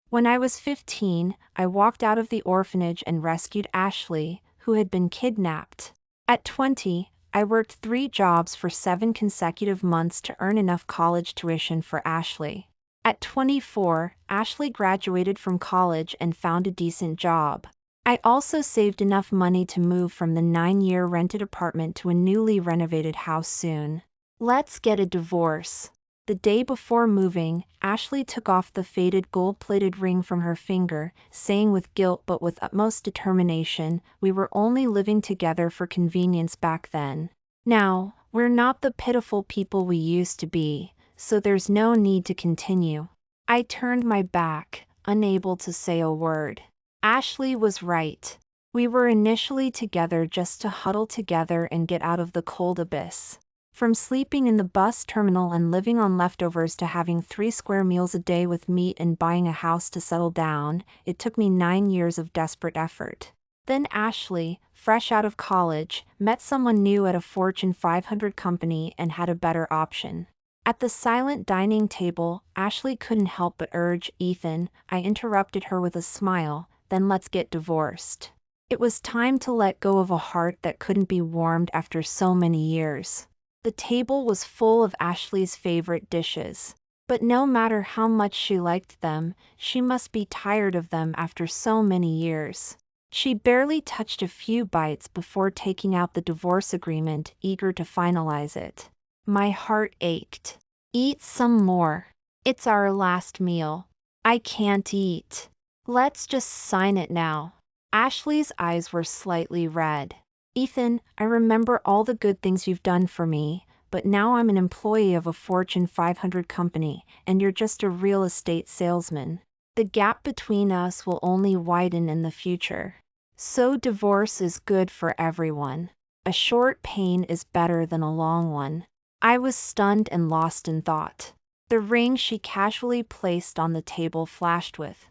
When I was 15, I walked out of the orphanage and rescued Ashley, who had been kidnapped. At 20, I worked 3 jobs for 7 consecutive months to earn enough college tuition for Ashley. At 24, Ashley graduated from college and found a decent job. I also saved enough money to move from the 9-year rented apartment to a newly renovated house soon. Let's get a divorce. The day before moving, Ashley took off the faded gold-plated ring from her finger, saying with guilt but with utmost determination, "We were only living together for convenience back then. Now, we're not the pitiful people we used to be, so there's no need to continue." I turned my back, unable to say a word. Ashley was right. We were initially together just to huddle together and get out of the cold abyss. From sleeping in the bus terminal and living on leftovers to having 3 square meals a day with meat and buying a house to settle down, it took me 9 years of desperate effort. Then Ashley, fresh out of college, met someone new at a Fortune 500 company and had a better option. At the silent dining table, Ashley couldn't help but urge, "Ethan," I interrupted her with a smile, "then let's get divorced." It was time to let go of a heart that couldn't be warmed after so many years. The table was full of Ashley's favorite dishes. But no matter how much she liked them, she must be tired of them after so many years. She barely touched a few bites before taking out the divorce agreement, eager to finalize it. My heart ached. "Eat some more. It's our last meal." "I can't eat. Let's just sign it now." Ashley's eyes were slightly red. "Ethan, I remember all the good things you've done for me, but now I'm an employee of a Fortune 500 company, and you're just a real estate salesman. The gap between us will only widen in the future. So divorce is good for everyone. A short pain is better than a long one." I was stunned and lost in thought. The ring she casually placed on the table flashed with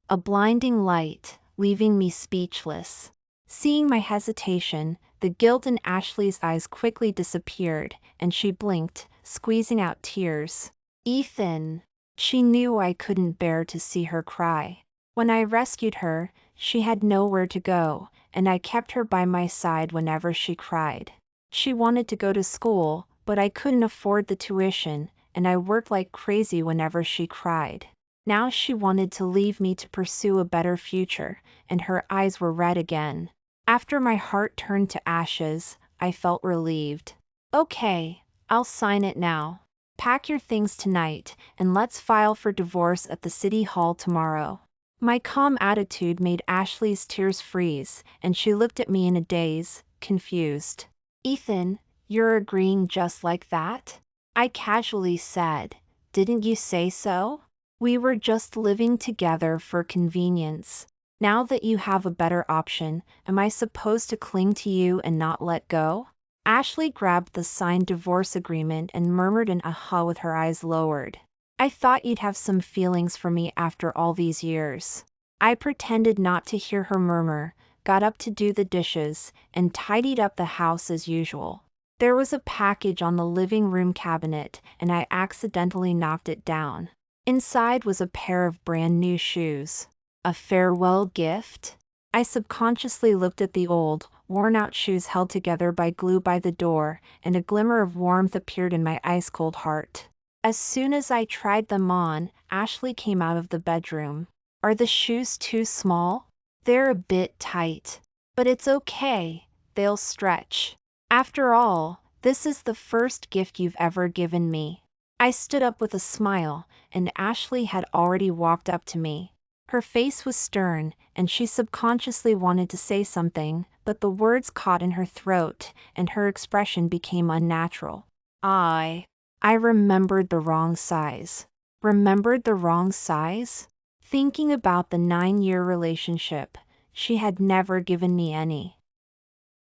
a blinding light, leaving me speechless. Seeing my hesitation, the guilt in Ashley's eyes quickly disappeared, and she blinked, squeezing out tears. "Ethan." She knew I couldn't bear to see her cry. When I rescued her, she had nowhere to go, and I kept her by my side whenever she cried. She wanted to go to school, but I couldn't afford the tuition, and I worked like crazy whenever she cried. Now she wanted to leave me to pursue a better future, and her eyes were red again. After my heart turned to ashes, I felt relieved. "Okay, I'll sign it now. Pack your things tonight, and let's file for divorce at the city hall tomorrow." My calm attitude made Ashley's tears freeze, and she looked at me in a daze, confused. "Ethan, you're agreeing just like that?" I casually said, "Didn't you say so? We were just living together for convenience. Now that you have a better option, am I supposed to cling to you and not let go?" Ashley grabbed the signed divorce agreement and murmured an aha with her eyes lowered. "I thought you'd have some feelings for me after all these years." I pretended not to hear her murmur, got up to do the dishes, and tidied up the house as usual. There was a package on the living room cabinet, and I accidentally knocked it down. Inside was a pair of brand new shoes. A farewell gift? I subconsciously looked at the old, worn-out shoes held together by glue by the door, and a glimmer of warmth appeared in my ice-cold heart. As soon as I tried them on, Ashley came out of the bedroom. "Are the shoes too small?" "They're a bit tight. But it's okay, they'll stretch. After all, this is the first gift you've ever given me." I stood up with a smile, and Ashley had already walked up to me. Her face was stern, and she subconsciously wanted to say something, but the words caught in her throat, and her expression became unnatural. I remembered the wrong size. Remembered the wrong size? Thinking about the 9-year relationship, she had never given me any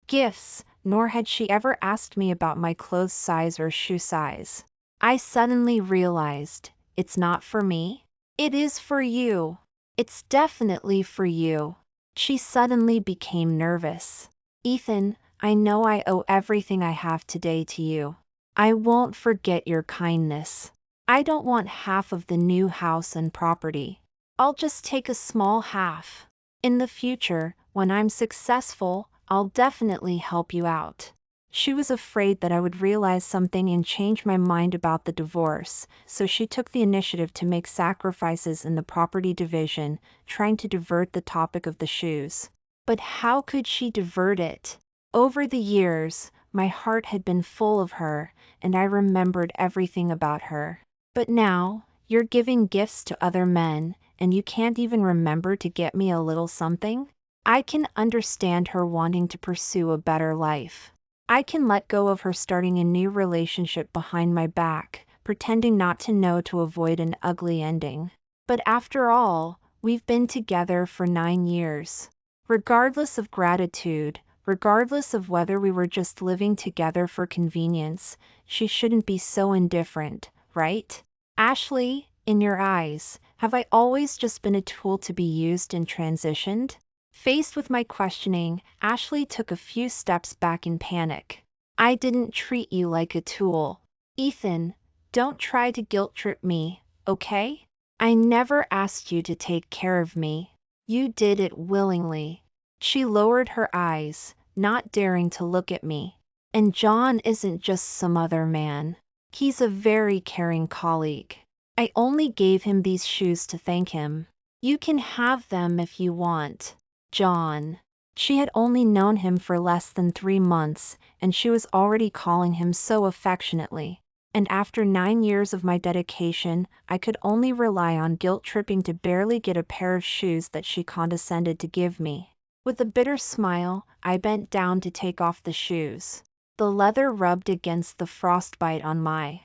gifts, nor had she ever asked me about my clothes size or shoe size. I suddenly realized, it's not for me. It is for you. It's definitely for you. She suddenly became nervous. "Ethan, I know I owe everything I have today to you. I won't forget your kindness. I don't want half of the new house and property." I'll just take a small half. In the future, when I'm successful, I'll definitely help you out. She was afraid that I would realize something and change my mind about the divorce, so she took the initiative to make sacrifices in the property division, trying to divert the topic of the shoes. But how could she divert it? Over the years, my heart had been full of her, and I remembered everything about her. But now, you're giving gifts to other men, and you can't even remember to get me a little something? I can understand her wanting to pursue a better life. I can let go of her starting a new relationship behind my back, pretending not to know to avoid an ugly ending. But after all, we've been together for 9 years. Regardless of gratitude, regardless of whether we were just living together for convenience, she shouldn't be so indifferent, right? Ashley, in your eyes, have I always just been a tool to be used and transitioned? Faced with my questioning, Ashley took a few steps back in panic. I didn't treat you like a tool. Ethan, don't try to guilt trip me, okay? I never asked you to take care of me. You did it willingly. She lowered her eyes, not daring to look at me. And John isn't just some other man. He's a very caring colleague. I only gave him these shoes to thank him. You can have them if you want. John. She had only known him for less than 3 months, and she was already calling him so affectionately. And after 9 years of my dedication, I could only rely on guilt-tripping to barely get a pair of shoes that she condescended to give me. With a bitter smile, I bent down to take off the shoes. The leather rubbed against the frostbite on my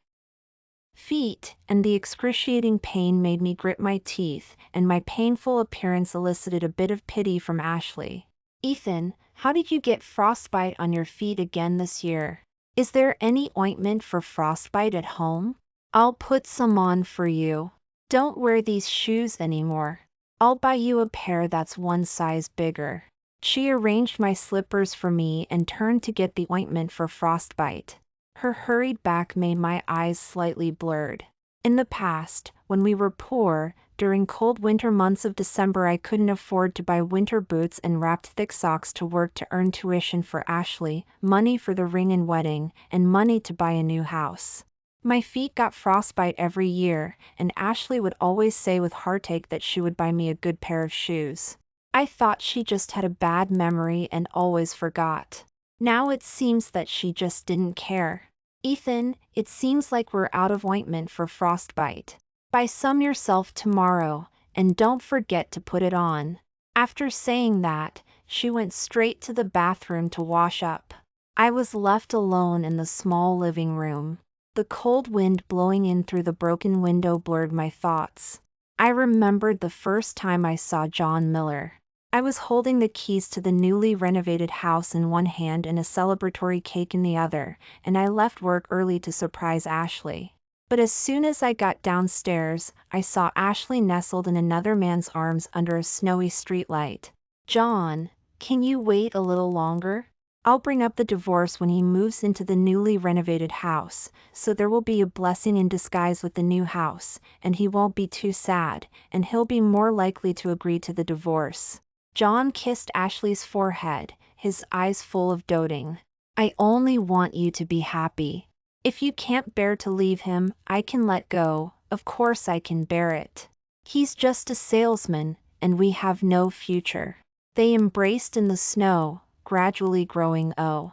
feet, and the excruciating pain made me grit my teeth, and my painful appearance elicited a bit of pity from Ashley. Ethan, how did you get frostbite on your feet again this year? Is there any ointment for frostbite at home? I'll put some on for you. Don't wear these shoes anymore. I'll buy you a pair that's 1 size bigger. She arranged my slippers for me and turned to get the ointment for frostbite. Her hurried back made my eyes slightly blurred. In the past, when we were poor, during cold winter months of December I couldn't afford to buy winter boots and wrapped thick socks to work to earn tuition for Ashley, money for the ring and wedding, and money to buy a new house. My feet got frostbite every year, and Ashley would always say with heartache that she would buy me a good pair of shoes. I thought she just had a bad memory and always forgot. Now it seems that she just didn't care. Ethan, it seems like we're out of ointment for frostbite. Buy some yourself tomorrow, and don't forget to put it on. After saying that, she went straight to the bathroom to wash up. I was left alone in the small living room. The cold wind blowing in through the broken window blurred my thoughts. I remembered the first time I saw John Miller. I was holding the keys to the newly renovated house in one hand and a celebratory cake in the other, and I left work early to surprise Ashley. But as soon as I got downstairs, I saw Ashley nestled in another man's arms under a snowy streetlight. John, can you wait a little longer? I'll bring up the divorce when he moves into the newly renovated house, so there will be a blessing in disguise with the new house, and he won't be too sad, and he'll be more likely to agree to the divorce. John kissed Ashley's forehead, his eyes full of doting. I only want you to be happy. If you can't bear to leave him, I can let go. Of course I can bear it. He's just a salesman, and we have no future. They embraced in the snow, gradually growing OLD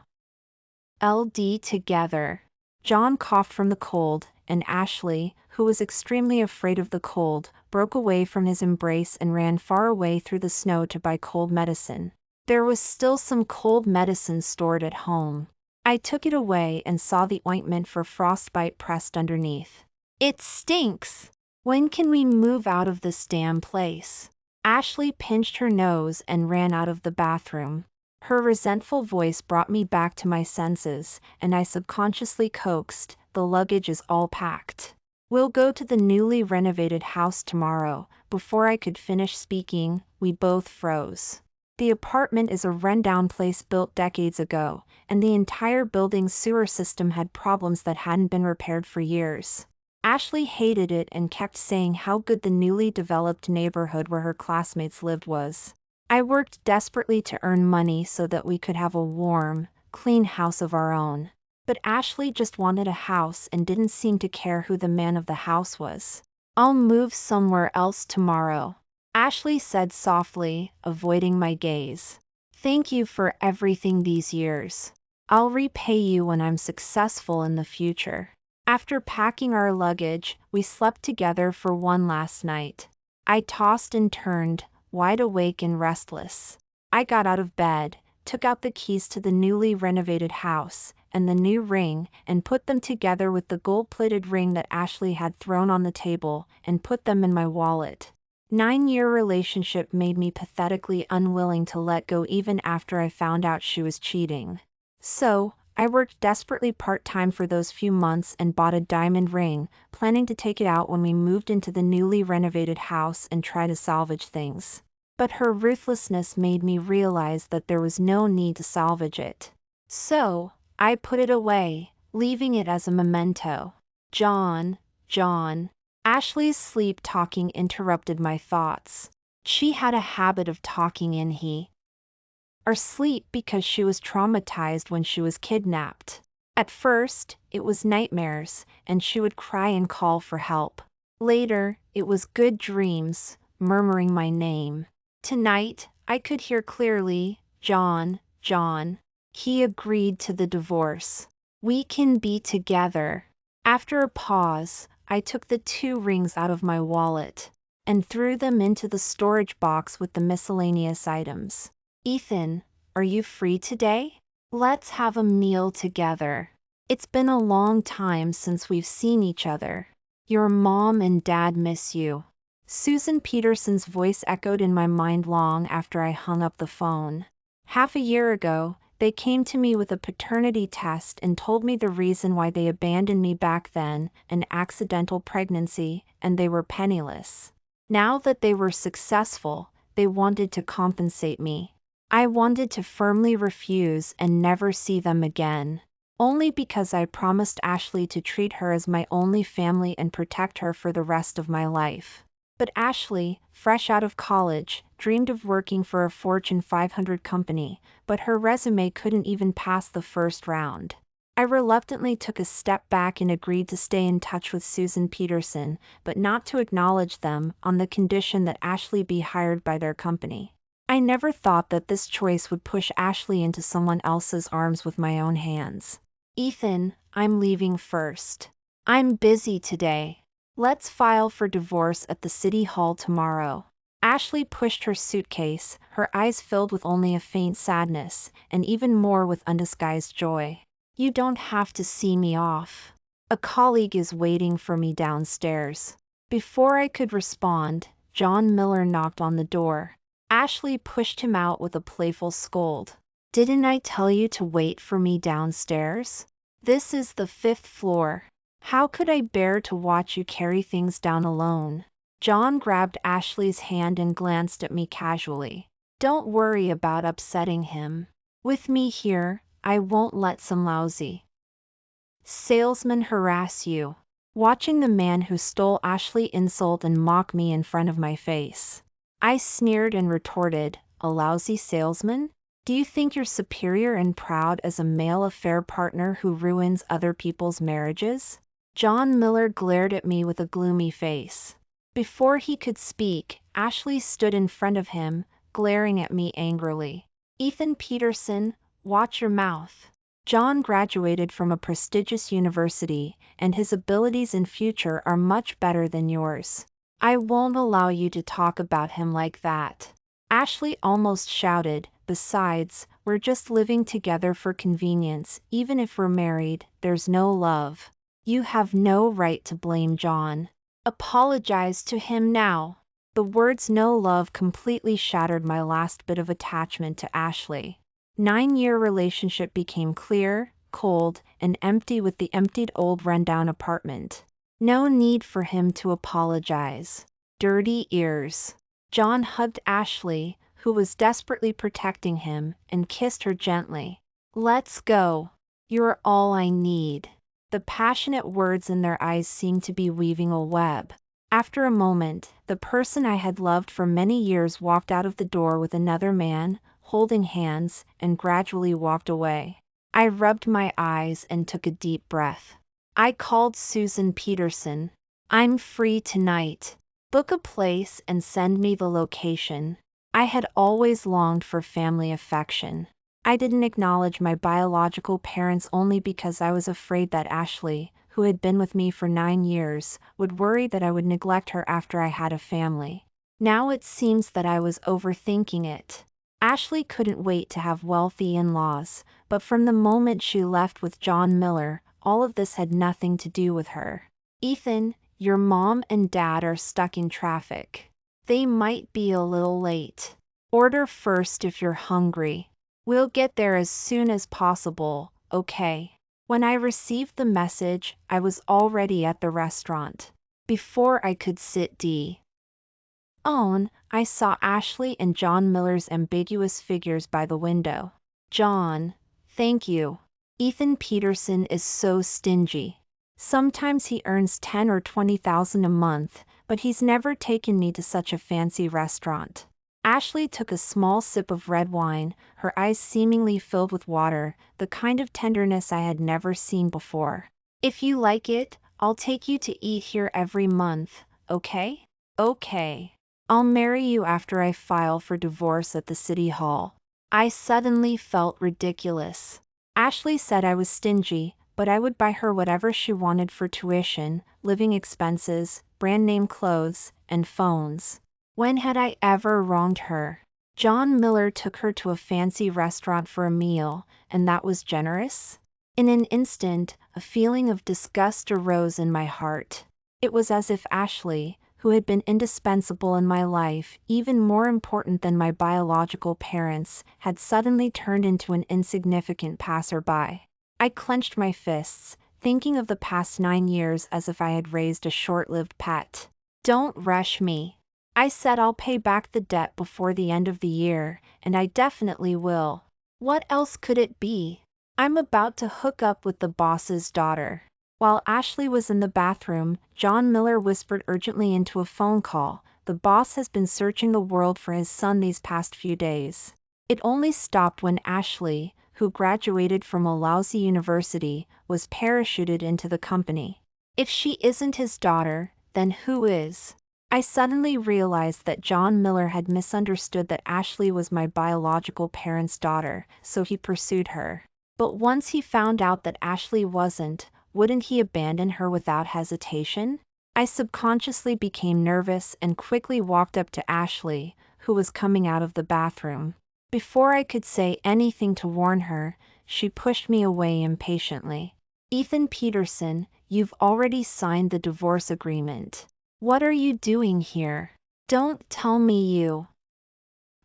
together. John coughed from the cold, and Ashley, who was extremely afraid of the cold, broke away from his embrace and ran far away through the snow to buy cold medicine. There was still some cold medicine stored at home. I took it away and saw the ointment for frostbite pressed underneath. It stinks! When can we move out of this damn place? Ashley pinched her nose and ran out of the bathroom. Her resentful voice brought me back to my senses, and I subconsciously coaxed, the luggage is all packed. We'll go to the newly renovated house tomorrow. Before I could finish speaking, we both froze. The apartment is a rundown place built decades ago, and the entire building's sewer system had problems that hadn't been repaired for years. Ashley hated it and kept saying how good the newly developed neighborhood where her classmates lived was. I worked desperately to earn money so that we could have a warm, clean house of our own. But Ashley just wanted a house and didn't seem to care who the man of the house was. "I'll move somewhere else tomorrow," Ashley said softly, avoiding my gaze. "Thank you for everything these years. I'll repay you when I'm successful in the future." After packing our luggage, we slept together for one last night. I tossed and turned, wide awake and restless. I got out of bed, took out the keys to the newly renovated house, and the new ring, and put them together with the gold-plated ring that Ashley had thrown on the table, and put them in my wallet. 9-year relationship made me pathetically unwilling to let go even after I found out she was cheating. So, I worked desperately part-time for those few months and bought a diamond ring, planning to take it out when we moved into the newly renovated house and try to salvage things. But her ruthlessness made me realize that there was no need to salvage it. So, I put it away, leaving it as a memento. John. Ashley's sleep-talking interrupted my thoughts. She had a habit of talking in or sleep because she was traumatized when she was kidnapped. At first, it was nightmares, and she would cry and call for help. Later, it was good dreams, murmuring my name. Tonight, I could hear clearly, "John." He agreed to the divorce. "We can be together." After a pause, I took the 2 rings out of my wallet and threw them into the storage box with the miscellaneous items. "Ethan, are you free today? Let's have a meal together. It's been a long time since we've seen each other. Your mom and dad miss you." Susan Peterson's voice echoed in my mind long after I hung up the phone. Half a year ago, they came to me with a paternity test and told me the reason why they abandoned me back then, an accidental pregnancy, and they were penniless. Now that they were successful, they wanted to compensate me. I wanted to firmly refuse and never see them again. Only because I promised Ashley to treat her as my only family and protect her for the rest of my life. But Ashley, fresh out of college, dreamed of working for a Fortune 500 company, but her resume couldn't even pass the first round. I reluctantly took a step back and agreed to stay in touch with Susan Peterson, but not to acknowledge them, on the condition that Ashley be hired by their company. I never thought that this choice would push Ashley into someone else's arms with my own hands. "Ethan, I'm leaving first. I'm busy today. Let's file for divorce at the city hall tomorrow." Ashley pushed her suitcase, her eyes filled with only a faint sadness, and even more with undisguised joy. "You don't have to see me off. A colleague is waiting for me downstairs." Before I could respond, John Miller knocked on the door. Ashley pushed him out with a playful scold. "Didn't I tell you to wait for me downstairs? This is the 5th floor. How could I bear to watch you carry things down alone?" John grabbed Ashley's hand and glanced at me casually. "Don't worry about upsetting him. With me here, I won't let some lousy salesman harass you." Watching the man who stole Ashley insult and mock me in front of my face, I sneered and retorted, "A lousy salesman? Do you think you're superior and proud as a male affair partner who ruins other people's marriages?" John Miller glared at me with a gloomy face. Before he could speak, Ashley stood in front of him, glaring at me angrily. "Ethan Peterson, watch your mouth. John graduated from a prestigious university, and his abilities in future are much better than yours. I won't allow you to talk about him like that." Ashley almost shouted, "Besides, we're just living together for convenience. Even if we're married, there's no love. You have no right to blame John. Apologize to him now." The words "no love" completely shattered my last bit of attachment to Ashley. 9-year relationship became clear, cold, and empty with the emptied old rundown apartment. No need for him to apologize. Dirty ears. John hugged Ashley, who was desperately protecting him, and kissed her gently. "Let's go. You're all I need." The passionate words in their eyes seemed to be weaving a web. After a moment, the person I had loved for many years walked out of the door with another man, holding hands, and gradually walked away. I rubbed my eyes and took a deep breath. I called Susan Peterson. "I'm free tonight. Book a place and send me the location." I had always longed for family affection. I didn't acknowledge my biological parents only because I was afraid that Ashley, who had been with me for 9 years, would worry that I would neglect her after I had a family. Now it seems that I was overthinking it. Ashley couldn't wait to have wealthy in-laws, but from the moment she left with John Miller, all of this had nothing to do with her. "Ethan, your mom and dad are stuck in traffic. They might be a little late. Order first if you're hungry. We'll get there as soon as possible, okay?" When I received the message, I was already at the restaurant. Before I could sit down, I saw Ashley and John Miller's ambiguous figures by the window. "John, thank you. Ethan Peterson is so stingy. Sometimes he earns 10 or 20,000 a month, but he's never taken me to such a fancy restaurant." Ashley took a small sip of red wine, her eyes seemingly filled with water, the kind of tenderness I had never seen before. "If you like it, I'll take you to eat here every month, okay?" "Okay. I'll marry you after I file for divorce at the city hall." I suddenly felt ridiculous. Ashley said I was stingy, but I would buy her whatever she wanted for tuition, living expenses, brand name clothes, and phones. When had I ever wronged her? John Miller took her to a fancy restaurant for a meal, and that was generous? In an instant, a feeling of disgust arose in my heart. It was as if Ashley, who had been indispensable in my life, even more important than my biological parents, had suddenly turned into an insignificant passerby. I clenched my fists, thinking of the past 9 years as if I had raised a short-lived pet. "Don't rush me. I said I'll pay back the debt before the end of the year, and I definitely will. What else could it be? I'm about to hook up with the boss's daughter." While Ashley was in the bathroom, John Miller whispered urgently into a phone call, "The boss has been searching the world for his son these past few days." It only stopped when Ashley, who graduated from a lousy university, was parachuted into the company. If she isn't his daughter, then who is? I suddenly realized that John Miller had misunderstood that Ashley was my biological parents' daughter, so he pursued her. But once he found out that Ashley wasn't, wouldn't he abandon her without hesitation? I subconsciously became nervous and quickly walked up to Ashley, who was coming out of the bathroom. Before I could say anything to warn her, she pushed me away impatiently. "Ethan Peterson, you've already signed the divorce agreement. What are you doing here? Don't tell me you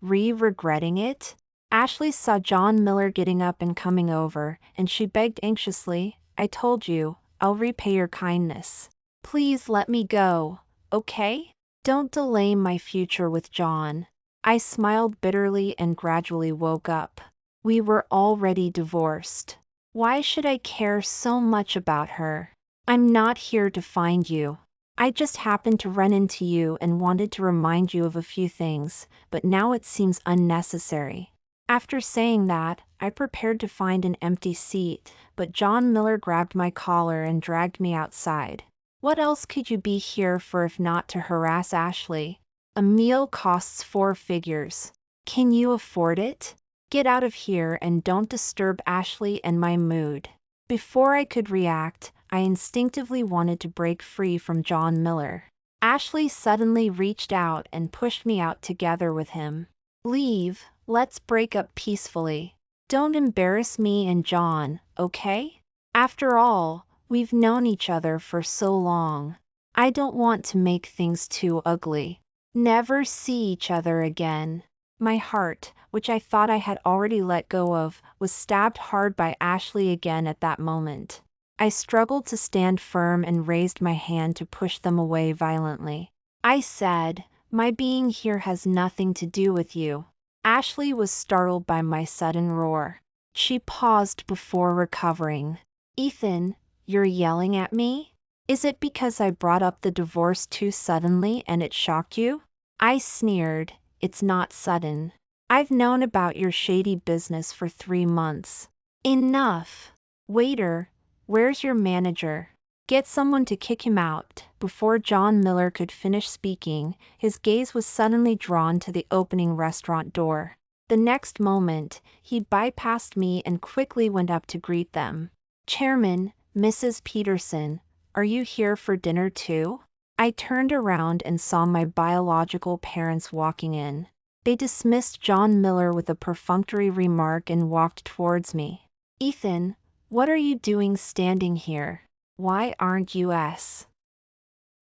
regretting it?" Ashley saw John Miller getting up and coming over, and she begged anxiously, "I told you, I'll repay your kindness. Please let me go, okay? Don't delay my future with John." I smiled bitterly and gradually woke up. We were already divorced. Why should I care so much about her? "I'm not here to find you. I just happened to run into you and wanted to remind you of a few things, but now it seems unnecessary." After saying that, I prepared to find an empty seat, but John Miller grabbed my collar and dragged me outside. "What else could you be here for if not to harass Ashley? A meal costs 4 figures. Can you afford it? Get out of here and don't disturb Ashley and my mood." Before I could react, I instinctively wanted to break free from John Miller. Ashley suddenly reached out and pushed me out together with him. "Leave, let's break up peacefully. Don't embarrass me and John, okay? After all, we've known each other for so long. I don't want to make things too ugly. Never see each other again." My heart, which I thought I had already let go of, was stabbed hard by Ashley again at that moment. I struggled to stand firm and raised my hand to push them away violently. I said, "My being here has nothing to do with you." Ashley was startled by my sudden roar. She paused before recovering. "Ethan, You're yelling at me? Is it because I brought up the divorce too suddenly and it shocked you? I sneered. It's not sudden. I've known about your shady business for 3 months. Enough. Waiter, where's your manager? Get someone to kick him out. Before John Miller could finish speaking, his gaze was suddenly drawn to the opening restaurant door. The next moment, he bypassed me and quickly went up to greet them. Chairman, Mrs. Peterson, are you here for dinner too? I turned around and saw my biological parents walking in. They dismissed John Miller with a perfunctory remark and walked towards me. Ethan, what are you doing standing here? Why aren't you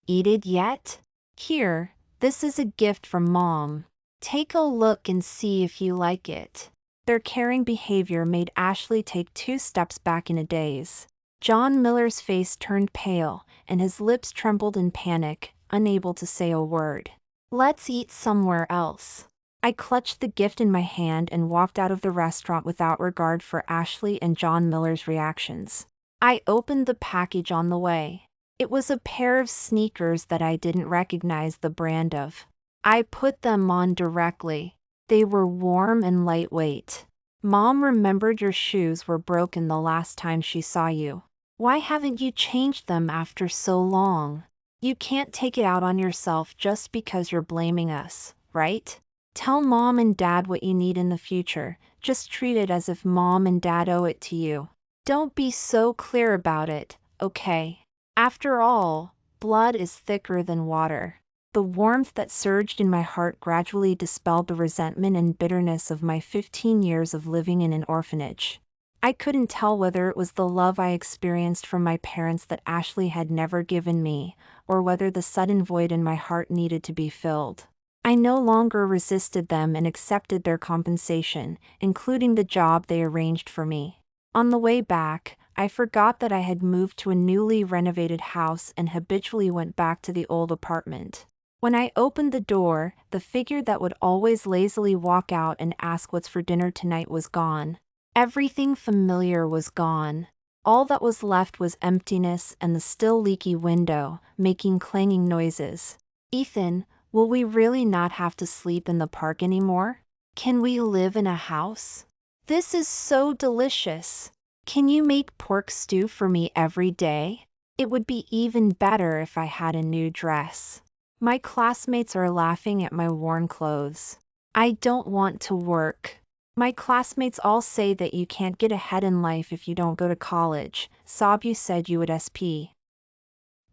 eaten yet? Here, this is a gift from Mom. Take a look and see if you like it. Their caring behavior made Ashley take 2 steps back in a daze. John Miller's face turned pale, and his lips trembled in panic, unable to say a word. Let's eat somewhere else. I clutched the gift in my hand and walked out of the restaurant without regard for Ashley and John Miller's reactions. I opened the package on the way. It was a pair of sneakers that I didn't recognize the brand of. I put them on directly. They were warm and lightweight. Mom remembered your shoes were broken the last time she saw you. Why haven't you changed them after so long? You can't take it out on yourself just because you're blaming us, right? Tell Mom and Dad what you need in the future. Just treat it as if Mom and Dad owe it to you. Don't be so clear about it, okay? After all, blood is thicker than water. The warmth that surged in my heart gradually dispelled the resentment and bitterness of my 15 years of living in an orphanage. I couldn't tell whether it was the love I experienced from my parents that Ashley had never given me, or whether the sudden void in my heart needed to be filled. I no longer resisted them and accepted their compensation, including the job they arranged for me. On the way back, I forgot that I had moved to a newly renovated house and habitually went back to the old apartment. When I opened the door, the figure that would always lazily walk out and ask what's for dinner tonight was gone. Everything familiar was gone. All that was left was emptiness and the still leaky window, making clanging noises. Ethan, will we really not have to sleep in the park anymore? Can we live in a house? This is so delicious. Can you make pork stew for me every day? It would be even better if I had a new dress. My classmates are laughing at my worn clothes. I don't want to work. My classmates all say that you can't get ahead in life if you don't go to college. Sob, you said you would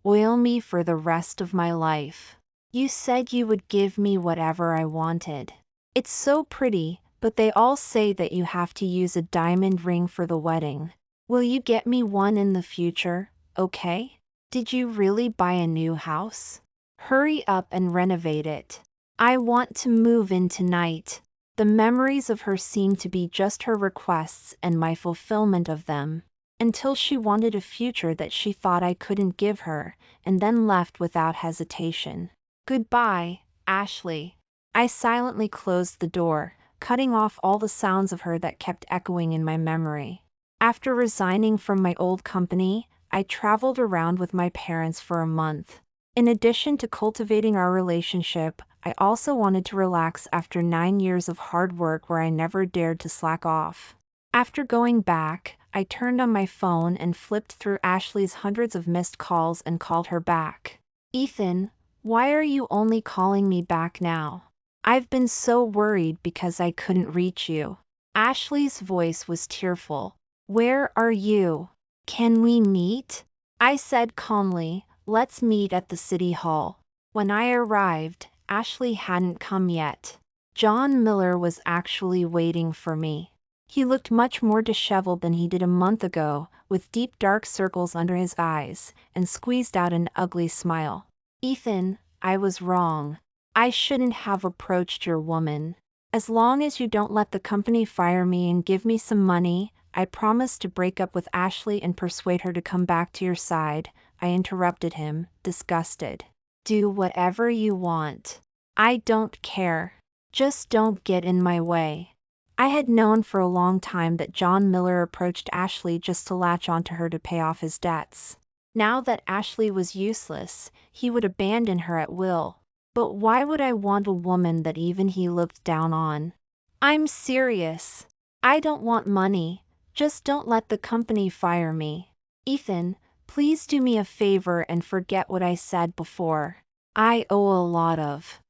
oil me for the rest of my life. You said you would give me whatever I wanted. It's so pretty, but they all say that you have to use a diamond ring for the wedding. Will you get me one in the future, okay? Did you really buy a new house? Hurry up and renovate it. I want to move in tonight. The memories of her seemed to be just her requests and my fulfillment of them, until she wanted a future that she thought I couldn't give her, and then left without hesitation. Goodbye, Ashley. I silently closed the door, cutting off all the sounds of her that kept echoing in my memory. After resigning from my old company, I traveled around with my parents for a month. In addition to cultivating our relationship, I also wanted to relax after 9 years of hard work where I never dared to slack off. After going back, I turned on my phone and flipped through Ashley's hundreds of missed calls and called her back. Ethan, why are you only calling me back now? I've been so worried because I couldn't reach you. Ashley's voice was tearful. Where are you? Can we meet? I said calmly, let's meet at the city hall. When I arrived, Ashley hadn't come yet. John Miller was actually waiting for me. He looked much more disheveled than he did a month ago, with deep dark circles under his eyes, and squeezed out an ugly smile. Ethan, I was wrong. I shouldn't have approached your woman. As long as you don't let the company fire me and give me some money, I promise to break up with Ashley and persuade her to come back to your side. I interrupted him, disgusted. Do whatever you want. I don't care. Just don't get in my way. I had known for a long time that John Miller approached Ashley just to latch onto her to pay off his debts. Now that Ashley was useless, he would abandon her at will. But why would I want a woman that even he looked down on? I'm serious. I don't want money. Just don't let the company fire me. Ethan, please do me a favor and forget what I said before. I owe a lot of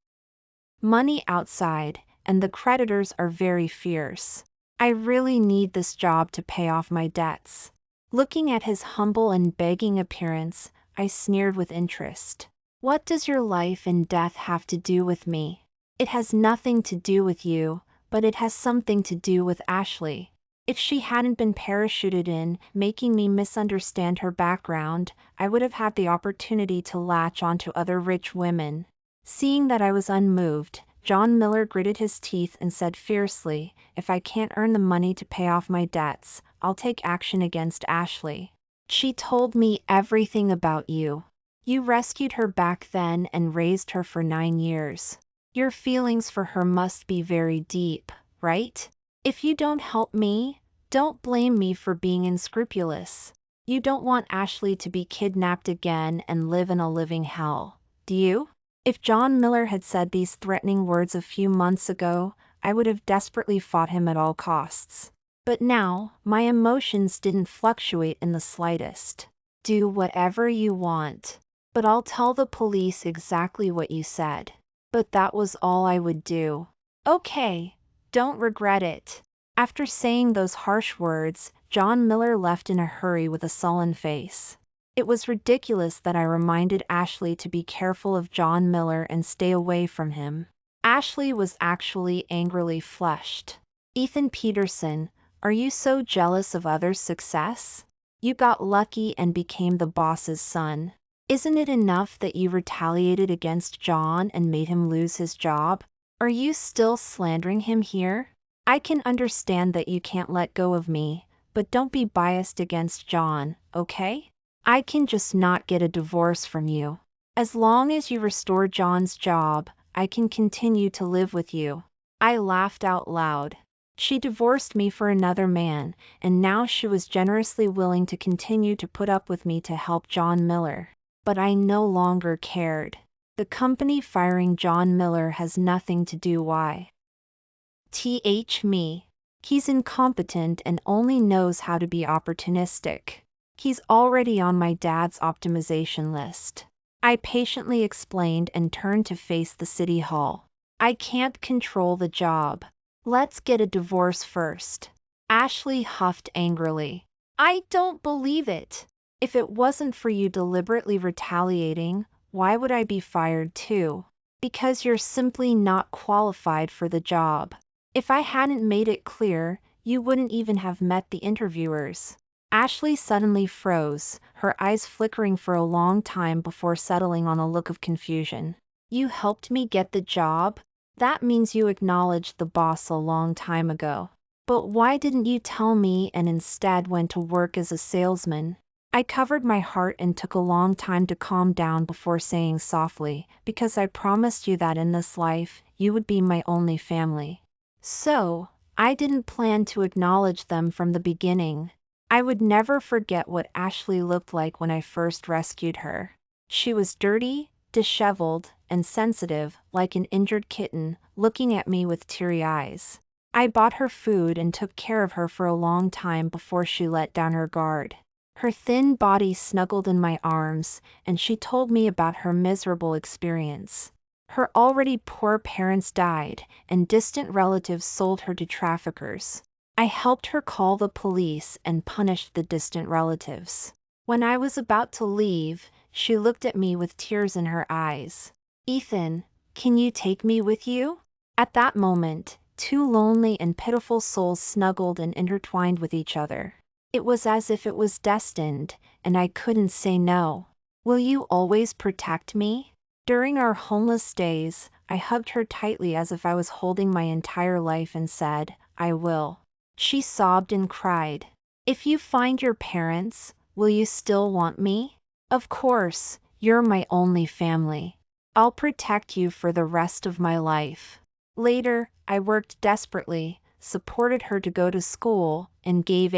money outside, and the creditors are very fierce. I really need this job to pay off my debts. Looking at his humble and begging appearance, I sneered with interest. What does your life and death have to do with me? It has nothing to do with you, but it has something to do with Ashley. If she hadn't been parachuted in, making me misunderstand her background, I would have had the opportunity to latch onto other rich women. Seeing that I was unmoved, John Miller gritted his teeth and said fiercely, "If I can't earn the money to pay off my debts, I'll take action against Ashley. She told me everything about you. You rescued her back then and raised her for 9 years. Your feelings for her must be very deep, right? If you don't help me, don't blame me for being unscrupulous. You don't want Ashley to be kidnapped again and live in a living hell, do you?" If John Miller had said these threatening words a few months ago, I would have desperately fought him at all costs. But now, my emotions didn't fluctuate in the slightest. Do whatever you want. But I'll tell the police exactly what you said. But that was all I would do. Okay, don't regret it. After saying those harsh words, John Miller left in a hurry with a sullen face. It was ridiculous that I reminded Ashley to be careful of John Miller and stay away from him. Ashley was actually angrily flushed. Ethan Peterson, are you so jealous of others' success? You got lucky and became the boss's son. Isn't it enough that you retaliated against John and made him lose his job? Are you still slandering him here? I can understand that you can't let go of me, but don't be biased against John, okay? I can just not get a divorce from you. As long as you restore John's job, I can continue to live with you. I laughed out loud. She divorced me for another man, and now she was generously willing to continue to put up with me to help John Miller. But I no longer cared. The company firing John Miller has nothing to do why. Me. He's incompetent and only knows how to be opportunistic. He's already on my dad's optimization list. I patiently explained and turned to face the city hall. I can't control the job. Let's get a divorce first. Ashley huffed angrily. I don't believe it. If it wasn't for you deliberately retaliating, why would I be fired too? Because you're simply not qualified for the job. If I hadn't made it clear, you wouldn't even have met the interviewers. Ashley suddenly froze, her eyes flickering for a long time before settling on a look of confusion. You helped me get the job? That means you acknowledged the boss a long time ago. But why didn't you tell me and instead went to work as a salesman? I covered my heart and took a long time to calm down before saying softly, because I promised you that in this life, you would be my only family. So, I didn't plan to acknowledge them from the beginning. I would never forget what Ashley looked like when I first rescued her. She was dirty, disheveled, and sensitive, like an injured kitten, looking at me with teary eyes. I bought her food and took care of her for a long time before she let down her guard. Her thin body snuggled in my arms, and she told me about her miserable experience. Her already poor parents died, and distant relatives sold her to traffickers. I helped her call the police and punished the distant relatives. When I was about to leave, she looked at me with tears in her eyes. Ethan, can you take me with you? At that moment, two lonely and pitiful souls snuggled and intertwined with each other. It was as if it was destined, and I couldn't say no. Will you always protect me? During our homeless days, I hugged her tightly as if I was holding my entire life and said, I will. She sobbed and cried. If you find your parents, will you still want me? Of course, you're my only family. I'll protect you for the rest of my life. Later, I worked desperately, supported her to go to school, and gave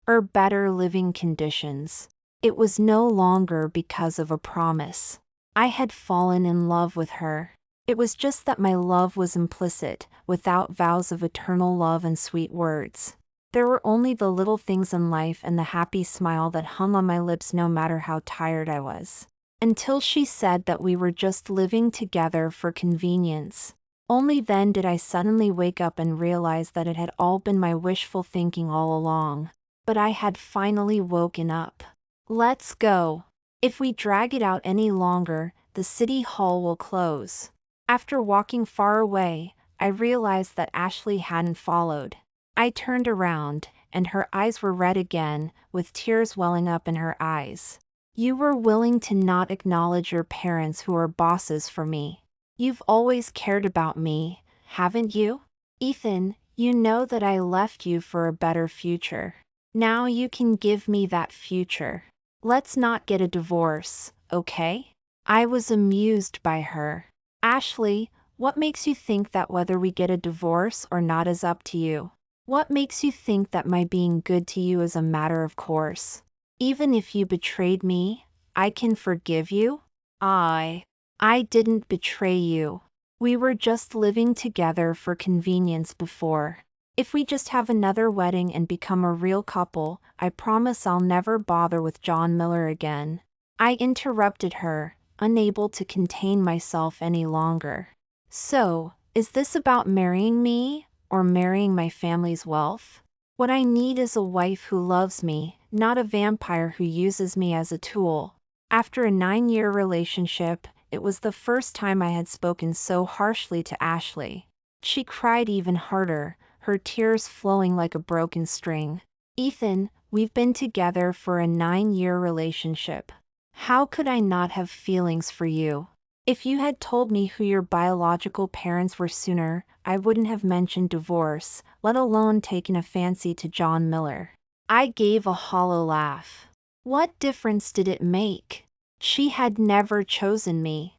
her better living conditions. It was no longer because of a promise. I had fallen in love with her. It was just that my love was implicit, without vows of eternal love and sweet words. There were only the little things in life and the happy smile that hung on my lips no matter how tired I was. Until she said that we were just living together for convenience. Only then did I suddenly wake up and realize that it had all been my wishful thinking all along. But I had finally woken up. Let's go. If we drag it out any longer, the city hall will close. After walking far away, I realized that Ashley hadn't followed. I turned around, and her eyes were red again, with tears welling up in her eyes. You were willing to not acknowledge your parents who are bosses for me. You've always cared about me, haven't you? Ethan, you know that I left you for a better future. Now you can give me that future. Let's not get a divorce, okay? I was amused by her. Ashley, what makes you think that whether we get a divorce or not is up to you? What makes you think that my being good to you is a matter of course? Even if you betrayed me, I can forgive you? I didn't betray you. We were just living together for convenience before. If we just have another wedding and become a real couple, I promise I'll never bother with John Miller again. I interrupted her, unable to contain myself any longer. So, is this about marrying me, or marrying my family's wealth? What I need is a wife who loves me, not a vampire who uses me as a tool. After a 9-year relationship, it was the first time I had spoken so harshly to Ashley. She cried even harder, her tears flowing like a broken string. Ethan, we've been together for a 9-year relationship. How could I not have feelings for you? If you had told me who your biological parents were sooner, I wouldn't have mentioned divorce, let alone taken a fancy to John Miller. I gave a hollow laugh. What difference did it make? She had never chosen me,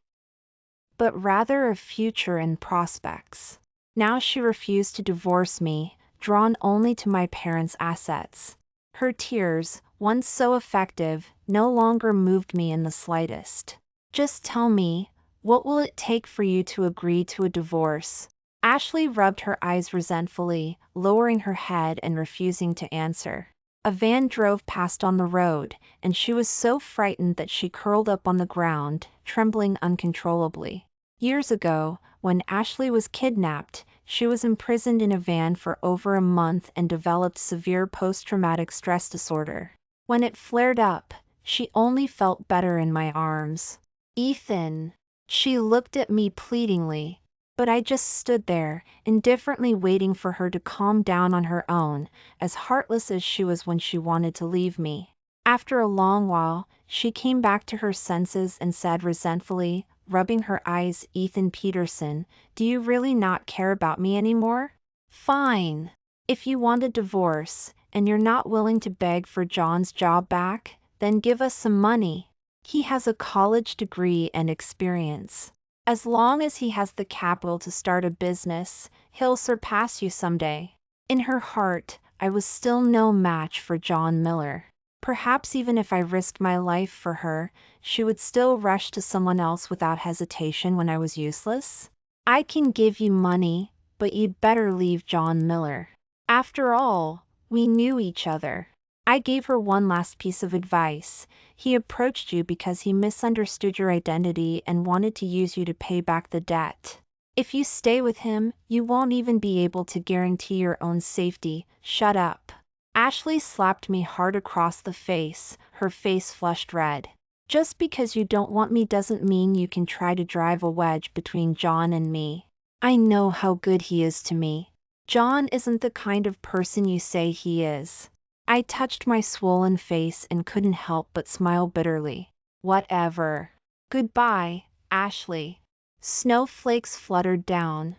but rather a future and prospects. Now she refused to divorce me, drawn only to my parents' assets. Her tears, once so effective, no longer moved me in the slightest. Just tell me, what will it take for you to agree to a divorce? Ashley rubbed her eyes resentfully, lowering her head and refusing to answer. A van drove past on the road, and she was so frightened that she curled up on the ground, trembling uncontrollably. Years ago, when Ashley was kidnapped, she was imprisoned in a van for over a month and developed severe post-traumatic stress disorder. When it flared up, she only felt better in my arms. Ethan. She looked at me pleadingly, but I just stood there, indifferently waiting for her to calm down on her own, as heartless as she was when she wanted to leave me. After a long while, she came back to her senses and said resentfully, rubbing her eyes, Ethan Peterson, do you really not care about me anymore? Fine. If you want a divorce, and you're not willing to beg for John's job back, then give us some money. He has a college degree and experience. As long as he has the capital to start a business, he'll surpass you someday. In her heart, I was still no match for John Miller. Perhaps even if I risked my life for her, she would still rush to someone else without hesitation when I was useless. I can give you money, but you'd better leave John Miller. After all, we knew each other. I gave her one last piece of advice. He approached you because he misunderstood your identity and wanted to use you to pay back the debt. If you stay with him, you won't even be able to guarantee your own safety. Shut up. Ashley slapped me hard across the face, her face flushed red. Just because you don't want me doesn't mean you can try to drive a wedge between John and me. I know how good he is to me. John isn't the kind of person you say he is. I touched my swollen face and couldn't help but smile bitterly. Whatever. Goodbye, Ashley. Snowflakes fluttered down,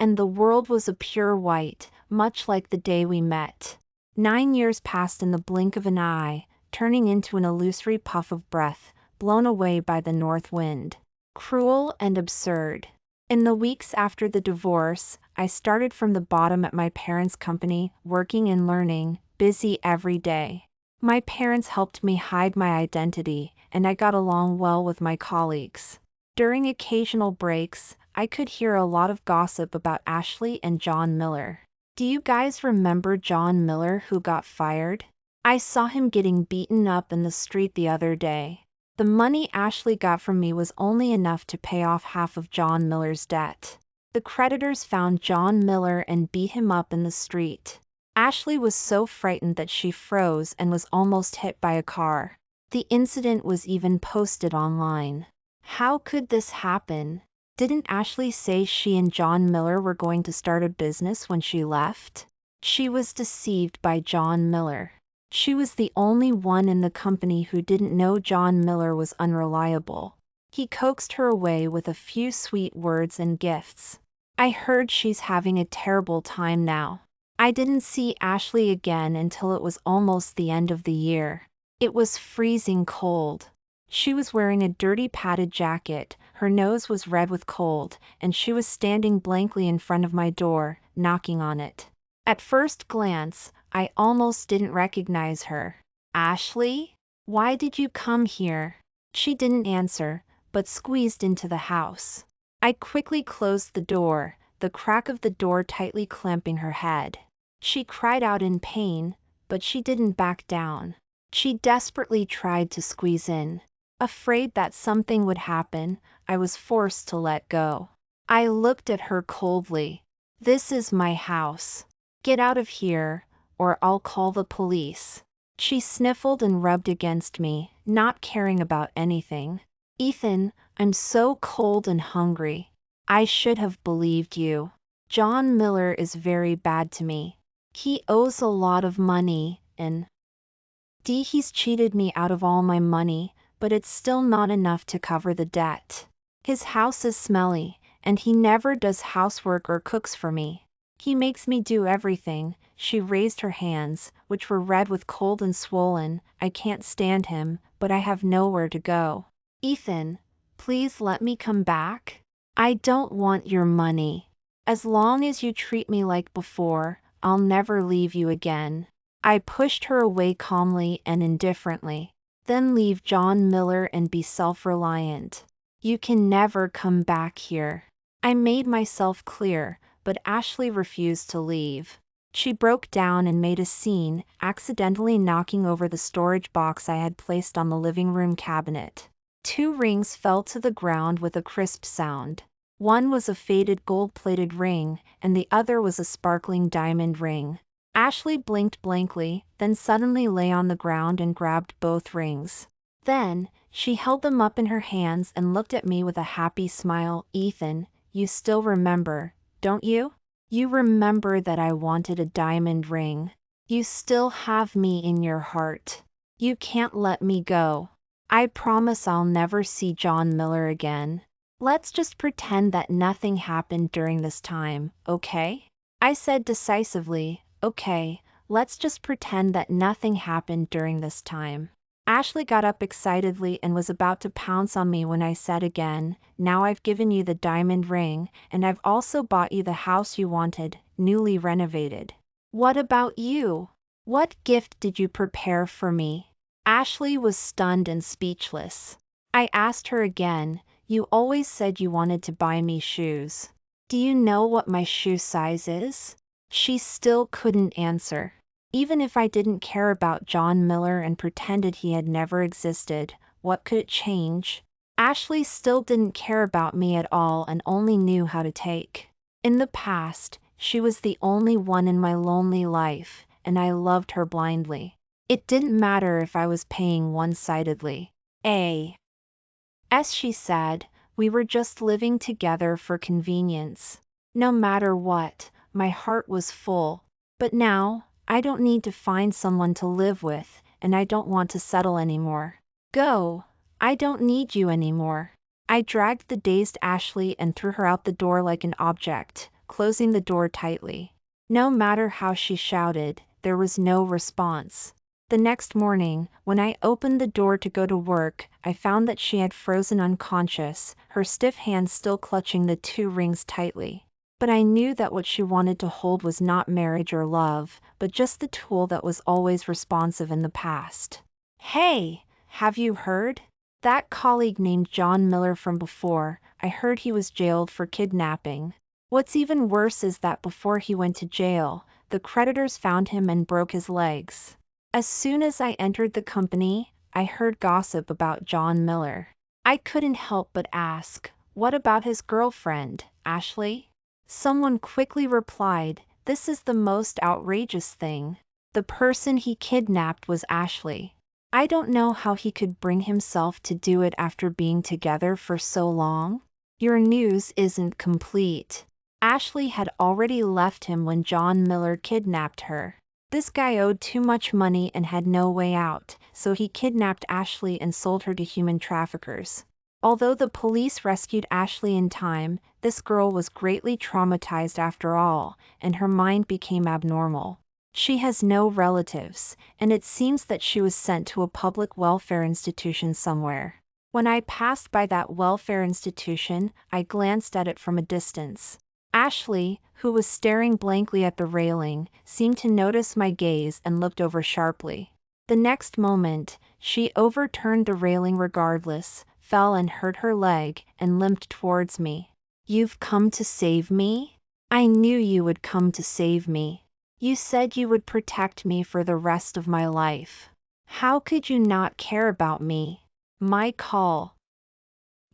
and the world was a pure white, much like the day we met. 9 years passed in the blink of an eye, turning into an illusory puff of breath, blown away by the north wind. Cruel and absurd. In the weeks after the divorce, I started from the bottom at my parents' company, working and learning, busy every day. My parents helped me hide my identity, and I got along well with my colleagues. During occasional breaks, I could hear a lot of gossip about Ashley and John Miller. Do you guys remember John Miller who got fired? I saw him getting beaten up in the street the other day. The money Ashley got from me was only enough to pay off half of John Miller's debt. The creditors found John Miller and beat him up in the street. Ashley was so frightened that she froze and was almost hit by a car. The incident was even posted online. How could this happen? Didn't Ashley say she and John Miller were going to start a business when she left? She was deceived by John Miller. She was the only one in the company who didn't know John Miller was unreliable. He coaxed her away with a few sweet words and gifts. I heard she's having a terrible time now. I didn't see Ashley again until it was almost the end of the year. It was freezing cold. She was wearing a dirty padded jacket, her nose was red with cold, and she was standing blankly in front of my door, knocking on it. At first glance, I almost didn't recognize her. Ashley? Why did you come here? She didn't answer, but squeezed into the house. I quickly closed the door, the crack of the door tightly clamping her head. She cried out in pain, but she didn't back down. She desperately tried to squeeze in. Afraid that something would happen, I was forced to let go. I looked at her coldly. This is my house. Get out of here, or I'll call the police. She sniffled and rubbed against me, not caring about anything. Ethan, I'm so cold and hungry. I should have believed you. John Miller is very bad to me. He owes a lot of money, and he's cheated me out of all my money, but it's still not enough to cover the debt. His house is smelly, and he never does housework or cooks for me. He makes me do everything. She raised her hands, which were red with cold and swollen. I can't stand him, but I have nowhere to go. Ethan, please let me come back. I don't want your money. As long as you treat me like before, I'll never leave you again. I pushed her away calmly and indifferently. Then leave John Miller and be self-reliant. You can never come back here. I made myself clear, but Ashley refused to leave. She broke down and made a scene, accidentally knocking over the storage box I had placed on the living room cabinet. 2 rings fell to the ground with a crisp sound. One was a faded gold-plated ring, and the other was a sparkling diamond ring. Ashley blinked blankly, then suddenly lay on the ground and grabbed both rings. Then, she held them up in her hands and looked at me with a happy smile. Ethan, you still remember, don't you? You remember that I wanted a diamond ring. You still have me in your heart. You can't let me go. I promise I'll never see John Miller again. Let's just pretend that nothing happened during this time, okay? I said decisively, okay, let's just pretend that nothing happened during this time. Ashley got up excitedly and was about to pounce on me when I said again, now I've given you the diamond ring, and I've also bought you the house you wanted, newly renovated. What about you? What gift did you prepare for me? Ashley was stunned and speechless. I asked her again, you always said you wanted to buy me shoes. Do you know what my shoe size is? She still couldn't answer. Even if I didn't care about John Miller and pretended he had never existed, what could it change? Ashley still didn't care about me at all and only knew how to take. In the past, she was the only one in my lonely life, and I loved her blindly. It didn't matter if I was paying one-sidedly. As she said, we were just living together for convenience. No matter what, my heart was full. But now, I don't need to find someone to live with, and I don't want to settle anymore. Go! I don't need you anymore. I dragged the dazed Ashley and threw her out the door like an object, closing the door tightly. No matter how she shouted, there was no response. The next morning, when I opened the door to go to work, I found that she had frozen unconscious, her stiff hands still clutching the 2 rings tightly. But I knew that what she wanted to hold was not marriage or love, but just the tool that was always responsive in the past. Hey, have you heard? That colleague named John Miller from before, I heard he was jailed for kidnapping. What's even worse is that before he went to jail, the creditors found him and broke his legs. As soon as I entered the company, I heard gossip about John Miller. I couldn't help but ask, what about his girlfriend, Ashley? Someone quickly replied, this is the most outrageous thing. The person he kidnapped was Ashley. I don't know how he could bring himself to do it after being together for so long. Your news isn't complete. Ashley had already left him when John Miller kidnapped her. This guy owed too much money and had no way out, so he kidnapped Ashley and sold her to human traffickers. Although the police rescued Ashley in time, this girl was greatly traumatized after all, and her mind became abnormal. She has no relatives, and it seems that she was sent to a public welfare institution somewhere. When I passed by that welfare institution, I glanced at it from a distance. Ashley, who was staring blankly at the railing, seemed to notice my gaze and looked over sharply. The next moment, she overturned the railing regardless, fell and hurt her leg, and limped towards me. You've come to save me? I knew you would come to save me. You said you would protect me for the rest of my life. How could you not care about me? My call.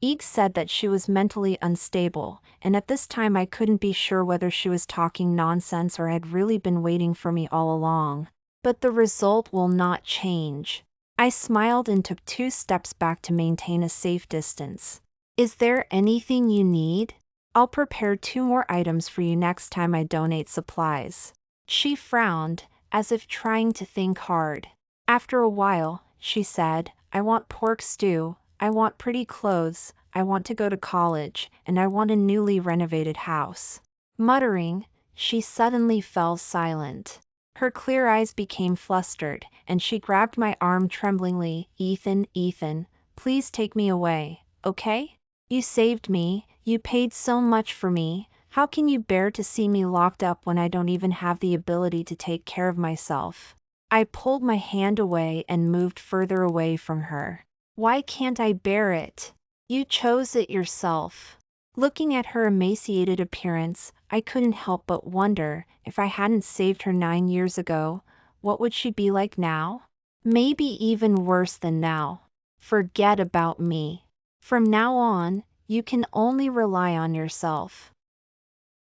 Eek said that she was mentally unstable, and at this time I couldn't be sure whether she was talking nonsense or had really been waiting for me all along. But the result will not change. I smiled and took 2 steps back to maintain a safe distance. Is there anything you need? I'll prepare 2 more items for you next time I donate supplies. She frowned, as if trying to think hard. After a while, she said, I want pork stew, I want pretty clothes, I want to go to college, and I want a newly renovated house. Muttering, she suddenly fell silent. Her clear eyes became flustered, and she grabbed my arm tremblingly. Ethan, please take me away, okay? You saved me, you paid so much for me. How can you bear to see me locked up when I don't even have the ability to take care of myself? I pulled my hand away and moved further away from her. Why can't I bear it? You chose it yourself. Looking at her emaciated appearance, I couldn't help but wonder, if I hadn't saved her 9 years ago, what would she be like now? Maybe even worse than now. Forget about me. From now on, you can only rely on yourself.